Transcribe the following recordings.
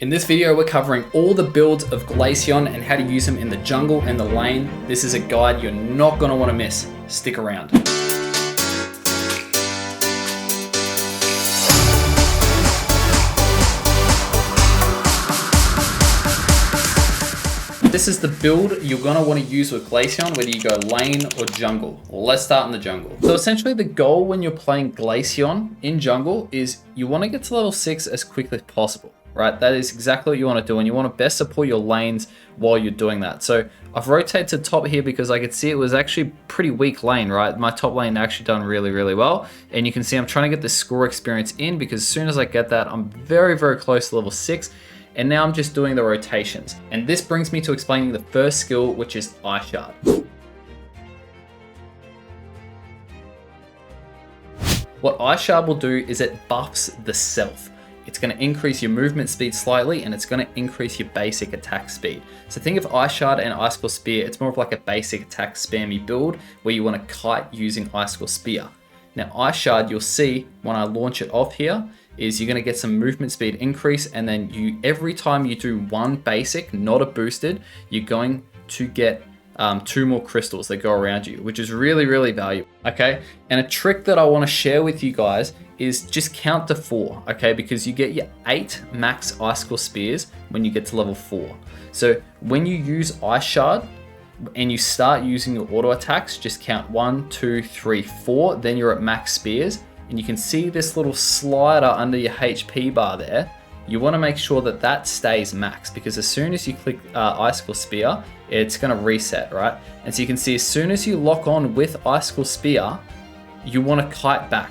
In this video, we're covering all the builds of Glaceon and how to use them in the jungle and the lane. This is a guide you're not going to want to miss. Stick around. This is the build you're going to want to use with Glaceon, whether you go lane or jungle. Well, let's start in the jungle. So essentially the goal when you're playing Glaceon in jungle is you want to get to level 6 as quickly as possible. Right, that is exactly what you want to do, and you want to best support your lanes while you're doing that. So I've rotated to top here because I could see it was actually pretty weak lane, right? My top lane actually done really well, and you can see I'm trying to get the score experience in because as soon as I get that, I'm very close to level 6, and now I'm just doing the rotations. And this brings me to explaining the first skill, which is Ice Shard. What Ice Shard will do is it buffs the self. It's going to increase your movement speed slightly, and it's going to increase your basic attack speed. So think of Ice Shard and Icicle Spear, it's more of like a basic attack spammy build where you want to kite using Icicle Spear. Now Ice Shard, you'll see when I launch it off here, is you're going to get some movement speed increase, and then every time you do one basic, not a boosted, you're going to get 2 more crystals that go around you, which is really valuable. Okay, and a trick that I want to share with you guys is just count to 4, okay, because you get your 8 max Icicle Spears when you get to level 4. So when you use Ice Shard and you start using your auto attacks, just count 1, 2, 3, 4, then you're at max spears, and you can see this little slider under your HP bar there. You want to make sure that that stays max, because as soon as you click Icicle Spear, it's going to reset, right? And so you can see as soon as you lock on with Icicle Spear, you want to kite back.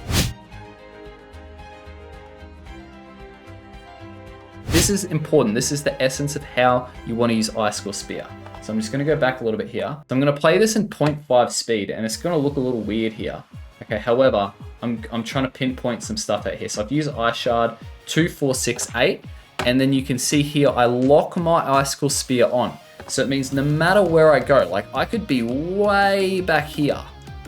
This is important. This is the essence of how you want to use Icicle Spear. So I'm just going to go back a little bit here. So I'm going to play this in 0.5 speed, and it's going to look a little weird here. Okay, however, I'm trying to pinpoint some stuff out here. So I've used Ice Shard 2, 4, 6, 8, and then you can see here I lock my Icicle Spear on. So it means no matter where I go, like I could be way back here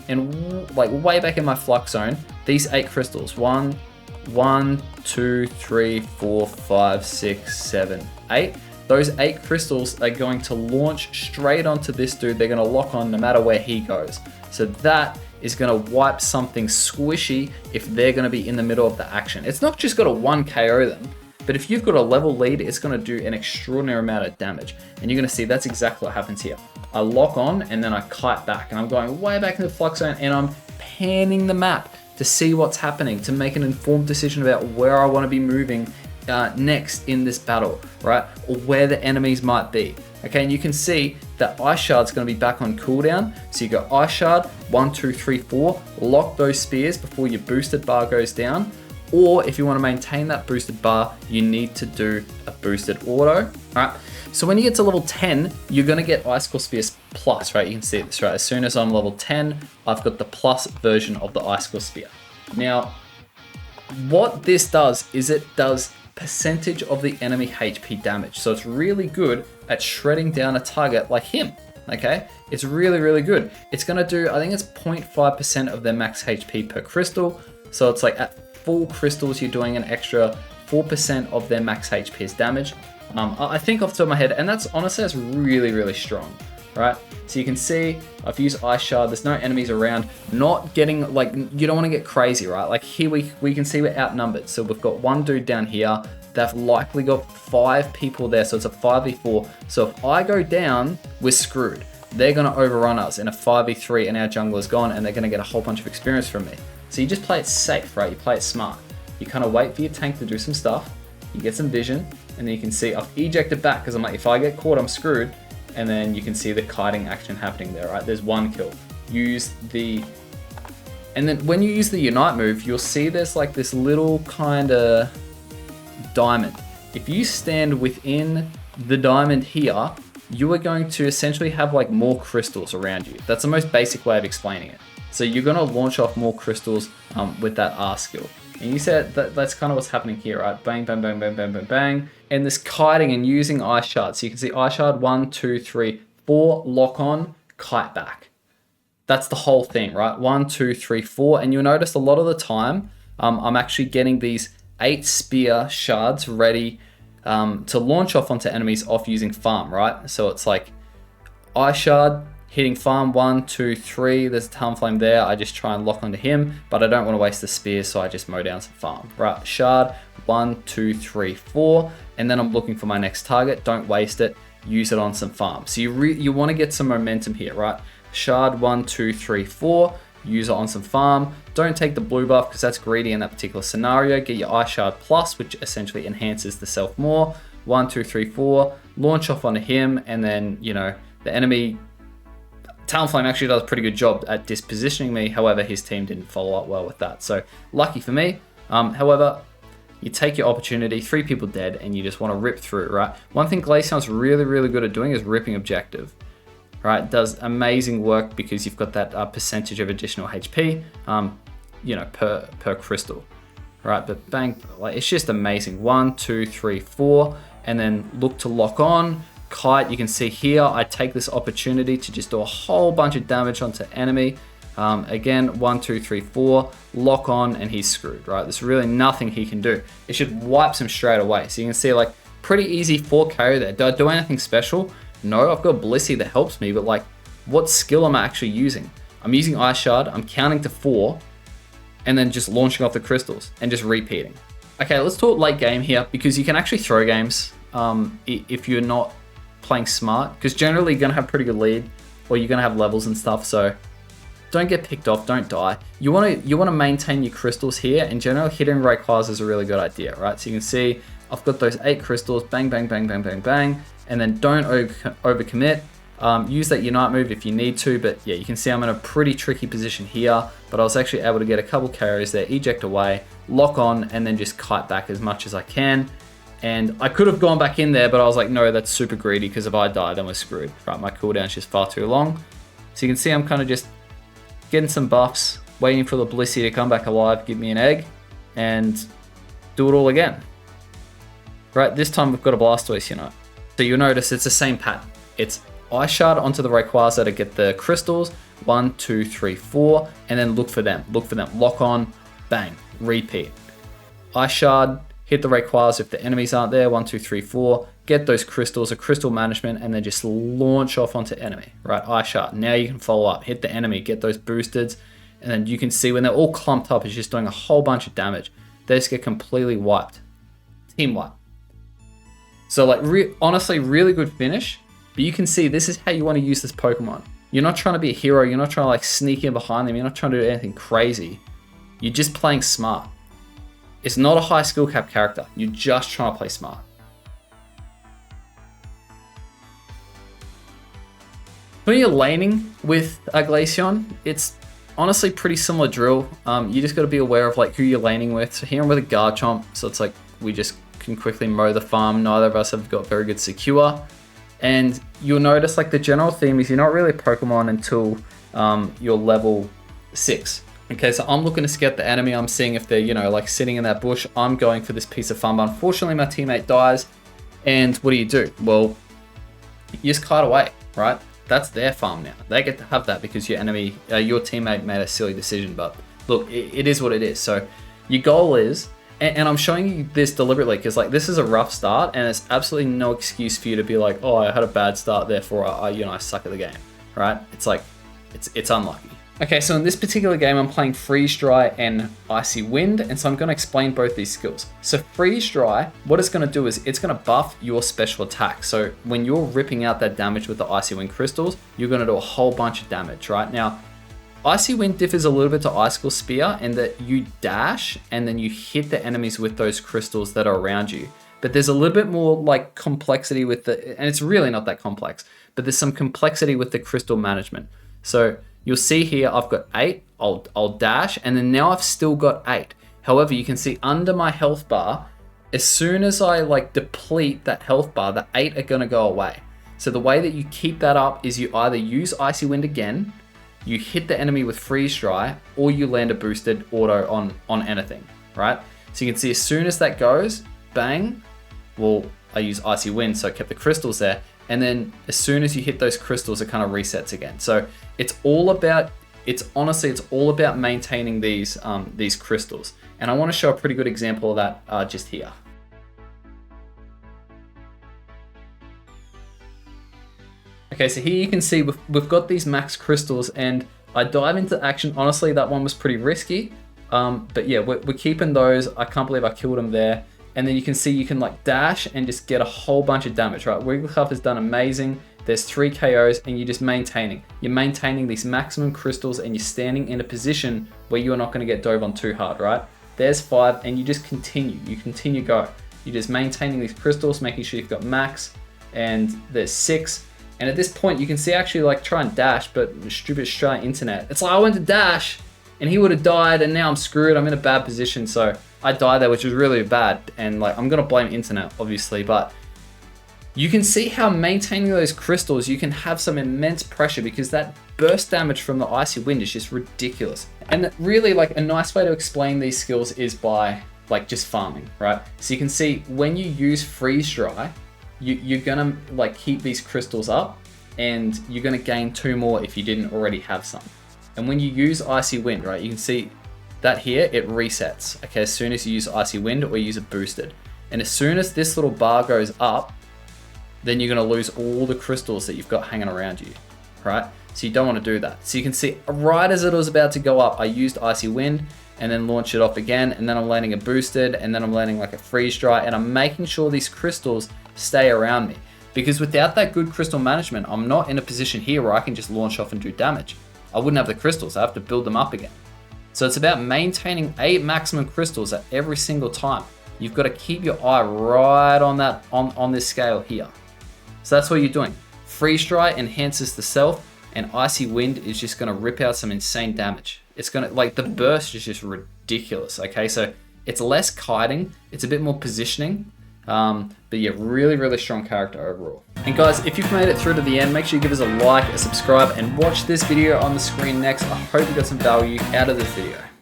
and like way back in my flux zone, these 8 crystals, 1, 2, 3, 4, 5, 6, 7, 8. Those 8 crystals are going to launch straight onto this dude. They're going to lock on no matter where he goes. So that is going to wipe something squishy if they're going to be in the middle of the action. It's not just got to 1 KO them, but if you've got a level lead, it's going to do an extraordinary amount of damage. And you're going to see that's exactly what happens here. I lock on and then I kite back, and I'm going way back in the flux zone, and I'm panning the map to see what's happening, to make an informed decision about where I want to be moving next in this battle, right? Or where the enemies might be. Okay, and you can see that Ice Shard's going to be back on cooldown. So you go Ice Shard, 1, 2, 3, 4, lock those spears before your boosted bar goes down. Or if you want to maintain that boosted bar, you need to do a boosted auto. All right, so when you get to level 10, you're going to get Icicle Spears Plus, right? You can see this, right? As soon as I'm level 10, I've got the plus version of the Icicle Spear. Now, what this does is it does percentage of the enemy HP damage. So it's really good at shredding down a target like him, okay? It's really good. It's gonna do, I think it's 0.5% of their max HP per crystal. So it's like at full crystals, you're doing an extra 4% of their max HP's damage. I think off the top of my head, and that's honestly, that's really strong, right? So you can see I've used Ice Shard, there's no enemies around, not getting, like, you don't want to get crazy, right? Like here we can see we're outnumbered. So we've got 1 dude down here, they've likely got 5 people there, so it's a 5v4. So if I go down, we're screwed. They're going to overrun us in a 5v3 and our jungle is gone, and they're going to get a whole bunch of experience from me. So you just play it safe, right? You play it smart. You kind of wait for your tank to do some stuff, you get some vision, and then you can see I've ejected back because I'm like, if I get caught, I'm screwed. And then you can see the kiting action happening there, right? There's 1 kill. And then when you use the Unite move, you'll see there's like this little kind of diamond. If you stand within the diamond here, you are going to essentially have like more crystals around you. That's the most basic way of explaining it. So you're going to launch off more crystals with that R skill. And you said that's kind of what's happening here, right? Bang, bang, bang, bang, bang, bang, bang. And this kiting and using Ice Shard. So you can see Ice Shard 1, 2, 3, 4, lock on, kite back. That's the whole thing, right? 1, 2, 3, 4. And you'll notice a lot of the time, I'm actually getting these 8 spear shards ready to launch off onto enemies off using farm, right? So it's like Ice Shard, hitting farm 1, 2, 3. There's a Talonflame there. I just try and lock onto him, but I don't want to waste the spear, so I just mow down some farm. Right, Shard 1, 2, 3, 4, and then I'm looking for my next target. Don't waste it. Use it on some farm. So you want to get some momentum here, right? Shard 1, 2, 3, 4. Use it on some farm. Don't take the blue buff because that's greedy in that particular scenario. Get your Ice Shard Plus, which essentially enhances the self more. 1, 2, 3, 4. Launch off onto him, and then the enemy. Talonflame actually does a pretty good job at dispositioning me. However, his team didn't follow up well with that. So lucky for me. However, you take your opportunity, 3 people dead, and you just want to rip through, right? One thing Glaceon's really, really good at doing is ripping objective, right? Does amazing work because you've got that percentage of additional HP, per crystal, right? But bang, like it's just amazing. 1, 2, 3, 4, and then look to lock on. Kite, you can see here, I take this opportunity to just do a whole bunch of damage onto enemy. Again, 1, 2, 3, 4, lock on, and he's screwed, right? There's really nothing he can do. It should wipe him straight away. So you can see like pretty easy 4 KO there. Do I do anything special? No, I've got Blissey that helps me, but like what skill am I actually using? I'm using Ice Shard, I'm counting to 4, and then just launching off the crystals and just repeating. Okay, let's talk late game here because you can actually throw games if you're not playing smart, because generally you're gonna have pretty good lead or you're gonna have levels and stuff, so don't get picked off, don't die. You wanna maintain your crystals here, and generally hitting Rayquaza is a really good idea, right? So you can see I've got those 8 crystals, bang, bang, bang, bang, bang, bang, and then don't overcommit. Use that Unite move if you need to, but yeah, you can see I'm in a pretty tricky position here, but I was actually able to get a couple carries there, eject away, lock on, and then just kite back as much as I can. And I could have gone back in there, but I was like, no, that's super greedy because if I die, then we're screwed. Right, my cooldown's just far too long. So you can see I'm kind of just getting some buffs, waiting for the Blissey to come back alive, give me an egg, and do it all again. Right, this time we've got a Blastoise Unite. So you'll notice it's the same pattern. It's Ice Shard onto the Rayquaza to get the crystals, 1, 2, 3, 4, and then look for them, lock on, bang, repeat. Ice Shard, hit the Rayquaza if the enemies aren't there, 1, 2, 3, 4, get those crystals, a crystal management, and then just launch off onto enemy, right? Ice Shard, now you can follow up, hit the enemy, get those boosted, and then you can see when they're all clumped up, it's just doing a whole bunch of damage. They just get completely wiped. Team wipe. So like, honestly, really good finish, but you can see this is how you want to use this Pokemon. You're not trying to be a hero, you're not trying to like sneak in behind them, you're not trying to do anything crazy. You're just playing smart. It's not a high skill cap character. You're just trying to play smart. When you're laning with a Glaceon, it's honestly pretty similar drill. You just got to be aware of like who you're laning with. So here I'm with a Garchomp, so it's like we just can quickly mow the farm. Neither of us have got very good secure. And you'll notice like the general theme is you're not really Pokemon until you're level 6. Okay, so I'm looking to scout the enemy. I'm seeing if they're, like sitting in that bush. I'm going for this piece of farm, but unfortunately my teammate dies. And what do? Well, you just kite away, right? That's their farm now. They get to have that because your teammate made a silly decision. But look, it is what it is. So your goal is, and I'm showing you this deliberately because like this is a rough start, and it's absolutely no excuse for you to be like, oh, I had a bad start, therefore I suck at the game, right? It's like, it's unlucky. Okay, so in this particular game, I'm playing Freeze Dry and Icy Wind, and so I'm going to explain both these skills. So Freeze Dry, what it's going to do is it's going to buff your special attack. So when you're ripping out that damage with the Icy Wind crystals, you're going to do a whole bunch of damage, right? Now, Icy Wind differs a little bit to Icicle Spear in that you dash and then you hit the enemies with those crystals that are around you. But there's a little bit more like complexity with and it's really not that complex, but there's some complexity with the crystal management. So you'll see here, I've got 8, I'll dash, and then now I've still got 8. However, you can see under my health bar, as soon as I like deplete that health bar, the 8 are gonna go away. So the way that you keep that up is you either use Icy Wind again, you hit the enemy with Freeze Dry, or you land a boosted auto on anything, right? So you can see as soon as that goes, bang, well, I use Icy Wind, so I kept the crystals there. And then as soon as you hit those crystals, it kind of resets again. So it's all about maintaining these crystals. And I want to show a pretty good example of that just here. Okay, so here you can see we've got these max crystals, and I dive into action. Honestly, that one was pretty risky. But yeah, we're keeping those. I can't believe I killed him there. And then you can see you can like dash and just get a whole bunch of damage, right? Wigglytuff has done amazing. There's 3 KOs and you're just maintaining. You're maintaining these maximum crystals and you're standing in a position where you are not gonna get dove on too hard, right? There's 5 and you just continue. You continue go. You're just maintaining these crystals, making sure you've got max, and there's 6. And at this point you can see actually like try and dash, but stupid Australian internet. It's like I went to dash and he would have died and now I'm screwed. I'm in a bad position. So I died there, which was really bad. And like, I'm gonna blame internet obviously, but you can see how maintaining those crystals, you can have some immense pressure because that burst damage from the Icy Wind is just ridiculous. And really like a nice way to explain these skills is by like just farming, right? So you can see when you use freeze dry, you're gonna like keep these crystals up and you're gonna gain 2 more if you didn't already have some. And when you use Icy Wind, right, you can see that here, it resets, okay, as soon as you use Icy Wind or use it boosted. And as soon as this little bar goes up, then you're gonna lose all the crystals that you've got hanging around you, right? So you don't wanna do that. So you can see right as it was about to go up, I used Icy Wind and then launch it off again, and then I'm landing a boosted, and then I'm landing like a freeze dry, and I'm making sure these crystals stay around me. Because without that good crystal management, I'm not in a position here where I can just launch off and do damage. I wouldn't have the crystals, I have to build them up again. So it's about maintaining 8 maximum crystals at every single time. You've got to keep your eye right on that, on this scale here. So that's what you're doing. Freeze dry enhances the self, and Icy Wind is just gonna rip out some insane damage. It's gonna, like the burst is just ridiculous, okay? So it's less kiting, it's a bit more positioning, but yeah, really, really strong character overall. And guys, if you've made it through to the end, make sure you give us a like, a subscribe, and watch this video on the screen next. I hope you got some value out of this video.